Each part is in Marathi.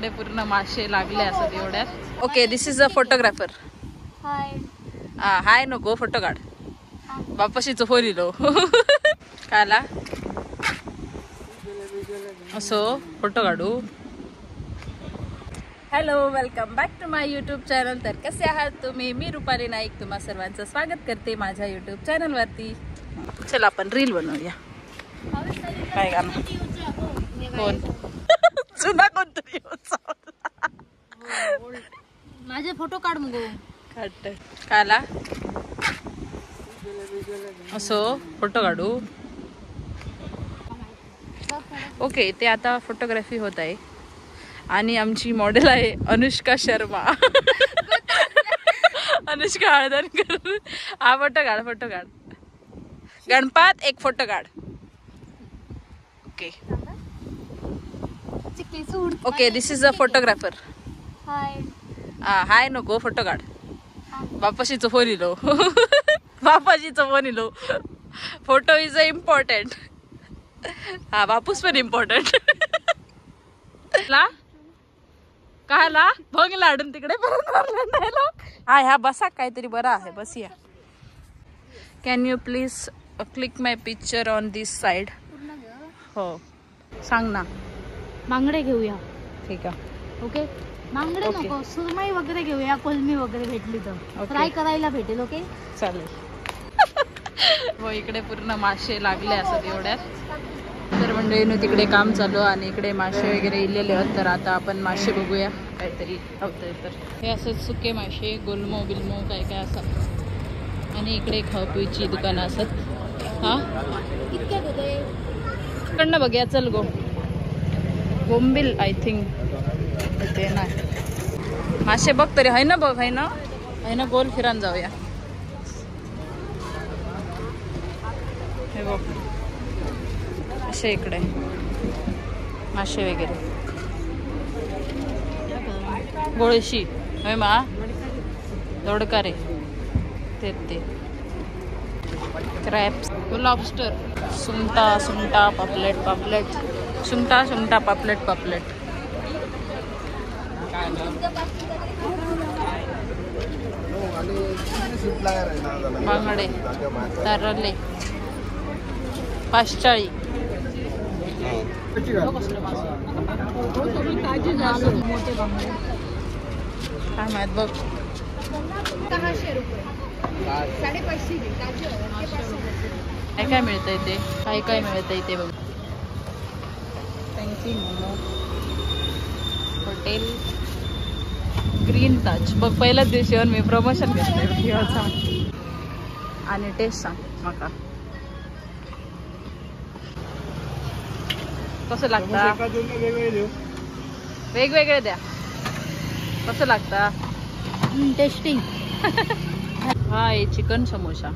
पूर्ण मासे लागले असत एवढ्यात. Okay, this is a photographer. Hi नको फोटो काढ. बापाशीच फोन इलो काला असो फोटो काढू. Hello, welcome back to my YouTube channel. तर कसे आहात तुम्ही? मी रुपाली नाईक तुम्हा सर्वांचं स्वागत करते माझ्या यूट्यूब चॅनल वरती. चला आपण रील बनवूया. काय गाणं कोण जुना कोणतरी माझे फोटो काढ मग काढ काला असो फोटो काढू. ओके, ते आता फोटोग्राफी होत आहे आणि आमची मॉडेल आहे अनुष्का शर्मा. अनुष्का हळदणकर. हा फोटो काढ, फोटो काढ. गणपत एक फोटो काढ. Okay okay, this is a photographer. Hi नको फोटो काढ. बापाशीच फोन इलो. बापाशीच फोन इलो. Photo is a important. हा बापूस पण इम्पॉर्टंट. ला काला भंग लाडून तिकडे हा ह्या बसा काहीतरी बरा आहे. बस या. Can you please click my picture on this side. हो सांग ना. बांगडे घेऊया. ठीक आहे. ओके, बांगडे नको, सुरमई वगैरे घेऊया. कोलमी वगैरे भेटली तर फ्राय करायला भेटेल. ओके चालेल. हो, इकडे पूर्ण मासे लागले असत एवढ्यात. तर मंडळीनं तिकडे काम चालू आणि इकडे मासे वगैरे इलेले आहेत. तर आता आपण मासे बघूया काहीतरी होतंय. तर हे असं सुके मासे, गुलमो बिलमो काय काय असत. आणि इकडे खाऊपिऊची दुकानं असत. हा इकडनं बघूया. चल गो बोंबिल आय थिंक ते नाही. मासे बघ तरी आहे ना. बघ आहे ना गोल फिरान जाऊया. हे बघ असे इकडे मासे वगैरे. गोळशी होय मा दोडका रे. ते क्रॅप्स, लॉबस्टर, सुंटा पापलेट सुंटा पापलेट. बांगडे, तारले, पाष्टाळी. काय माहित बघ. 600 रुपये 550. काय मिळतंय ते काय मिळतंय ते बघ. फॅन्सी मोमो हॉटेल ग्रीन ताज. बघ पहिल्याच दिवशीवर मी प्रमोशन घेतलंय. आणि टेस्ट सांग माका कसं लागतं. वेगवेगळे द्या. कसं लागतं टेस्टिंग. हा हे chicken samosa.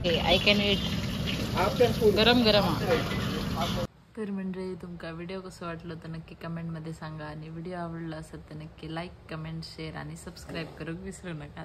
I can it. गरम. तर म्हणजे तुमका व्हिडिओ कसं वाटलं तर नक्की कमेंटमध्ये सांगा. आणि व्हिडिओ आवडला असेल तर नक्की लाईक, कमेंट, शेअर आणि सबस्क्राईब करूक विसरू नका.